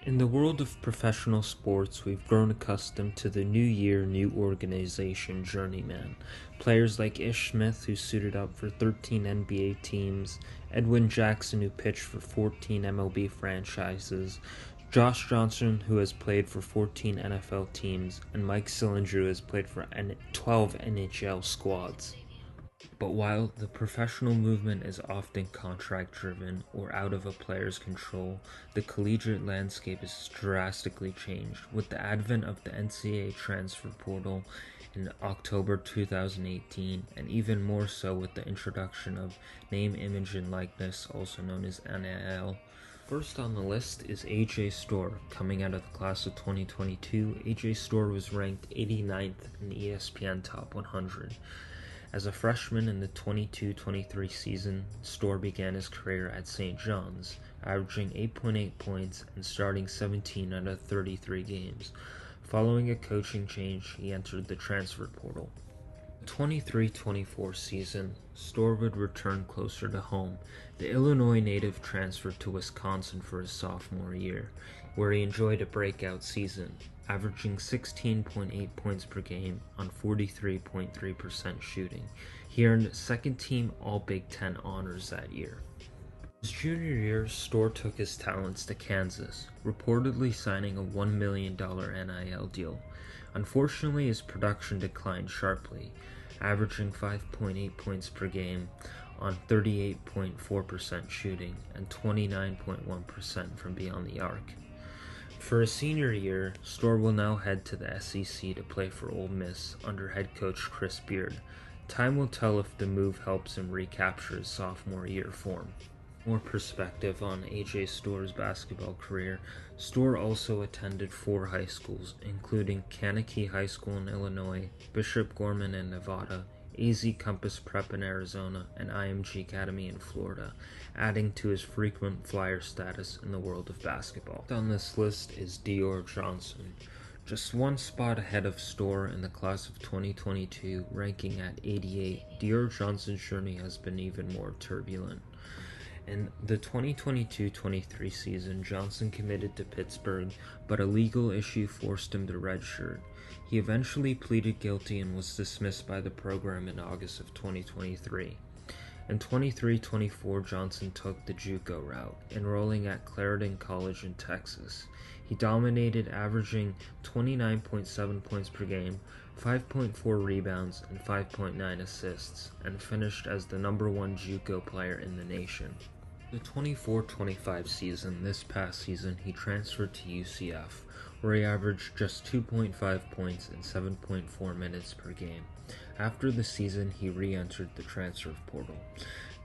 In the world of professional sports, we've grown accustomed to the new year, new organization Journeymen. Players like Ish Smith, who suited up for 13 NBA teams, Edwin Jackson, who pitched for 14 MLB franchises, Josh Johnson, who has played for 14 NFL teams, and Mike Sillinger, who has played for 12 NHL squads. But while the professional movement is often contract-driven or out of a player's control, the collegiate landscape has drastically changed with the advent of the NCAA transfer portal in October 2018, and even more so with the introduction of name, image, and likeness, also known as NIL. First on the list is AJ Storr. Coming out of the class of 2022, AJ Storr was ranked 89th in the ESPN Top 100. As a freshman in the 22-23 season, Storr began his career at St. John's, averaging 8.8 points and starting 17 out of 33 games. Following a coaching change, he entered the transfer portal. The 23-24 season, Storr would return closer to home. The Illinois native transferred to Wisconsin for his sophomore year, where he enjoyed a breakout season, averaging 16.8 points per game on 43.3% shooting. He earned second-team All-Big Ten honors that year. His junior year, Storr took his talents to Kansas, reportedly signing a $1 million NIL deal. Unfortunately, his production declined sharply, averaging 5.8 points per game on 38.4% shooting and 29.1% from beyond the arc. For his senior year, Storr will now head to the SEC to play for Ole Miss under head coach Chris Beard. Time will tell if the move helps him recapture his sophomore year form. More perspective on AJ Storr's basketball career, Storr also attended 4 high schools, including Kankakee High School in Illinois, Bishop Gorman in Nevada, AZ Compass Prep in Arizona, and IMG Academy in Florida, adding to his frequent flyer status in the world of basketball. On this list is Dior Johnson, just one spot ahead of Storr in the class of 2022, ranking at 88. Dior Johnson's journey has been even more turbulent. In the 2022-23 season, Johnson committed to Pittsburgh, but a legal issue forced him to redshirt. He eventually pleaded guilty and was dismissed by the program in August of 2023. In 23-24, Johnson took the JUCO route, enrolling at Clarendon College in Texas. He dominated, averaging 29.7 points per game, 5.4 rebounds, and 5.9 assists, and finished as the #1 JUCO player in the nation. The 24-25 season, this past season, he transferred to UCF, where he averaged just 2.5 points and 7.4 minutes per game. After the season, he re-entered the transfer portal.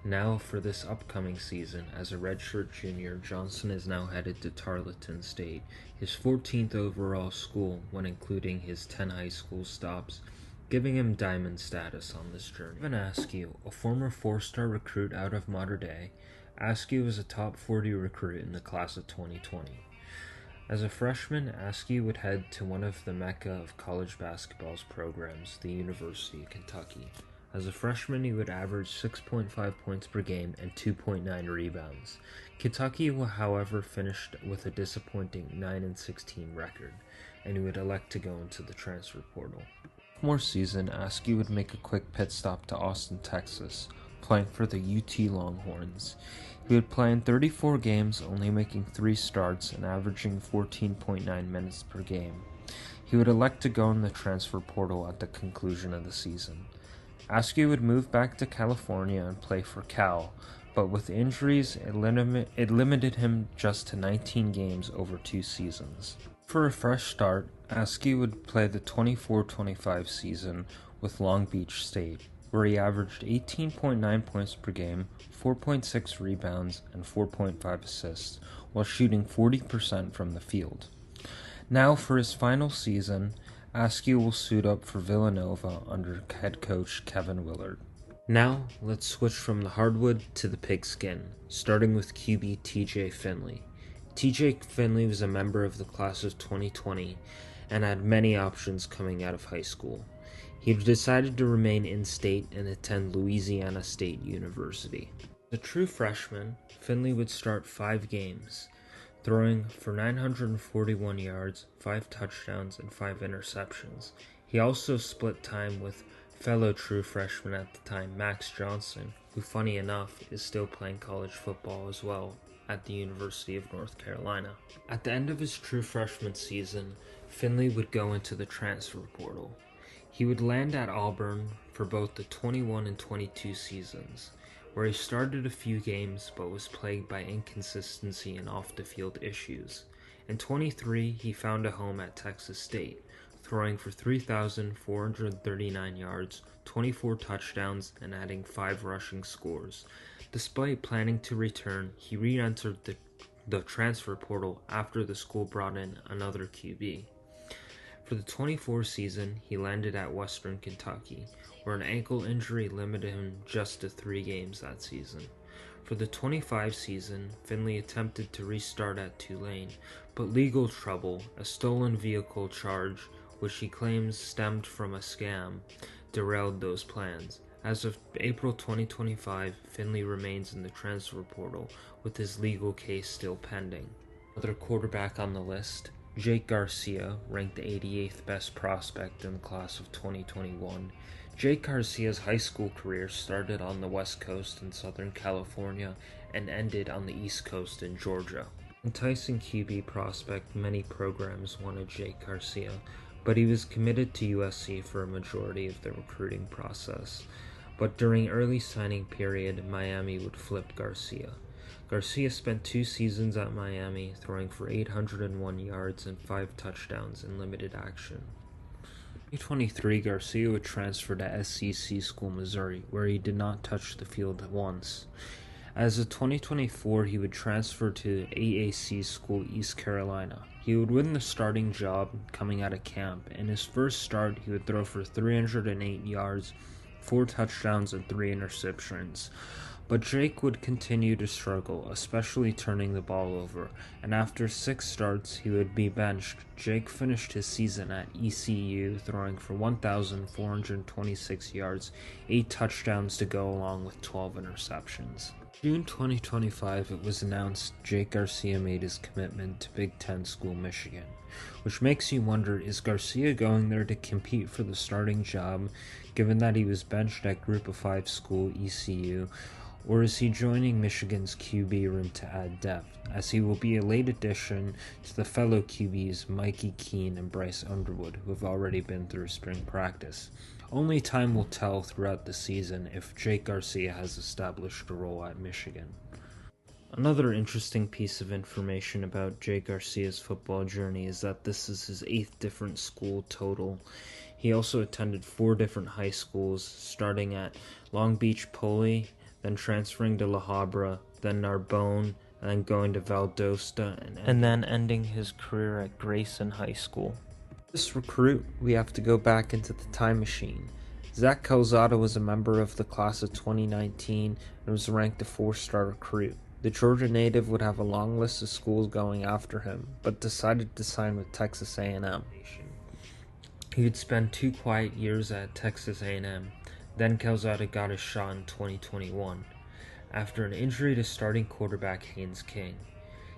Now, for this upcoming season, as a redshirt junior, Johnson is now headed to Tarleton State, his 14th overall school when including his 10 high school stops, giving him diamond status on this journey. Evan Askew, a former 4-star recruit out of Mater Dei, Askew was a top 40 recruit in the class of 2020. As a freshman, Askew would head to one of the mecca of college basketball's programs, the University of Kentucky. As a freshman, he would average 6.5 points per game and 2.9 rebounds. Kentucky, however, finished with a disappointing 9-16 record, and he would elect to go into the transfer portal. Sophomore season, Askew would make a quick pit stop to Austin, Texas, playing for the UT Longhorns. He would play in 34 games, only making 3 starts and averaging 14.9 minutes per game. He would elect to go in the transfer portal at the conclusion of the season. Askew would move back to California and play for Cal, but with injuries, it limited him just to 19 games over 2 seasons. For a fresh start, Askew would play the 24-25 season with Long Beach State, where he averaged 18.9 points per game, 4.6 rebounds, and 4.5 assists, while shooting 40% from the field. Now for his final season, Askew will suit up for Villanova under head coach Kevin Willard. Now, let's switch from the hardwood to the pigskin, starting with QB TJ Finley. TJ Finley was a member of the class of 2020 and had many options coming out of high school. He decided to remain in-state and attend Louisiana State University. As a true freshman, Finley would start 5 games, throwing for 941 yards, 5 touchdowns, and 5 interceptions. He also split time with fellow true freshman at the time, Max Johnson, who, funny enough, is still playing college football as well at the University of North Carolina. At the end of his true freshman season, Finley would go into the transfer portal. He would land at Auburn for both the 21 and 22 seasons, where he started a few games but was plagued by inconsistency and off-the-field issues. In 23, he found a home at Texas State, throwing for 3,439 yards, 24 touchdowns, and adding 5 rushing scores. Despite planning to return, he re-entered the transfer portal after the school brought in another QB. For the 24 season, he landed at Western Kentucky, where an ankle injury limited him just to 3 games that season. For the 25 season, Finley attempted to restart at Tulane, but legal trouble, a stolen vehicle charge, which he claims stemmed from a scam, derailed those plans. As of April 2025, Finley remains in the transfer portal, with his legal case still pending. Another quarterback on the list, Jake Garcia, ranked the 88th best prospect in the class of 2021. Jake Garcia's high school career started on the West Coast in Southern California and ended on the East Coast in Georgia. Enticing QB prospect, many programs wanted Jake Garcia, but he was committed to USC for a majority of the recruiting process. But during early signing period, Miami would flip Garcia. Garcia spent 2 seasons at Miami, throwing for 801 yards and 5 touchdowns in limited action. In 2023, Garcia would transfer to SEC School Missouri, where he did not touch the field once. As of 2024, he would transfer to AAC School East Carolina. He would win the starting job coming out of camp. In his first start, he would throw for 308 yards, 4 touchdowns, and 3 interceptions. But Jake would continue to struggle, especially turning the ball over, and after 6 starts, he would be benched. Jake finished his season at ECU, throwing for 1,426 yards, 8 touchdowns to go along with 12 interceptions. June 2025, it was announced Jake Garcia made his commitment to Big Ten school Michigan, which makes you wonder, is Garcia going there to compete for the starting job, given that he was benched at Group of 5 school ECU, or is he joining Michigan's QB room to add depth, as he will be a late addition to the fellow QBs Mikey Keene and Bryce Underwood, who have already been through spring practice. Only time will tell throughout the season if Jake Garcia has established a role at Michigan. Another interesting piece of information about Jake Garcia's football journey is that this is his 8th different school total. He also attended 4 different high schools, starting at Long Beach Poly, then transferring to La Habra, then Narbonne, and then going to Valdosta, and then ending his career at Grayson High School. This recruit, we have to go back into the time machine. Zach Calzada was a member of the class of 2019 and was ranked a 4-star recruit. The Georgia native would have a long list of schools going after him, but decided to sign with Texas A&M. He would spend 2 quiet years at Texas A&M. Then Calzada got his shot in 2021, after an injury to starting quarterback Haynes King.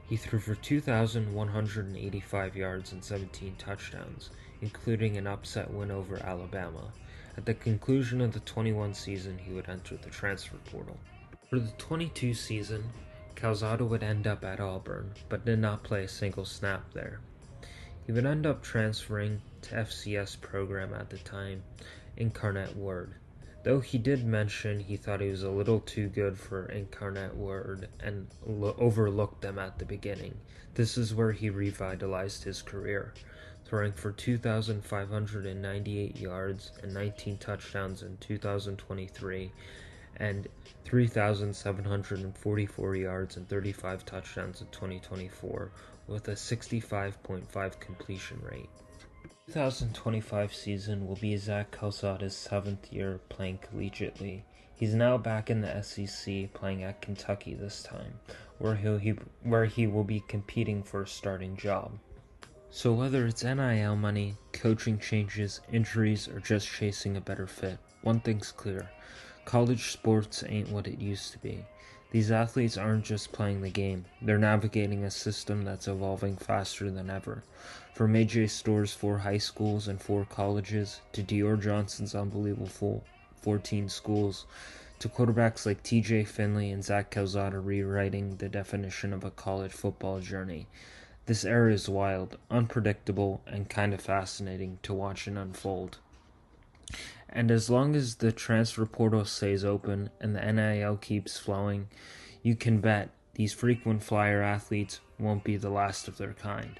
He threw for 2,185 yards and 17 touchdowns, including an upset win over Alabama. At the conclusion of the 21 season, he would enter the transfer portal. For the 22 season, Calzada would end up at Auburn, but did not play a single snap there. He would end up transferring to FCS program at the time, Incarnate Word. Though he did mention he thought he was a little too good for Incarnate Word and overlooked them at the beginning. This is where he revitalized his career, throwing for 2,598 yards and 19 touchdowns in 2023 and 3,744 yards and 35 touchdowns in 2024 with a 65.5 completion rate. The 2025 season will be Zach Calzada's 7th year playing collegiately. He's now back in the SEC, playing at Kentucky this time, where he will be competing for a starting job. So whether it's NIL money, coaching changes, injuries, or just chasing a better fit, one thing's clear: college sports ain't what it used to be. These athletes aren't just playing the game, they're navigating a system that's evolving faster than ever. From AJ Store's 4 high schools and 4 colleges, to Dior Johnson's unbelievable 14 schools, to quarterbacks like TJ Finley and Zach Calzada rewriting the definition of a college football journey. This era is wild, unpredictable, and kind of fascinating to watch it unfold. And as long as the transfer portal stays open and the NIL keeps flowing, you can bet these frequent flyer athletes won't be the last of their kind.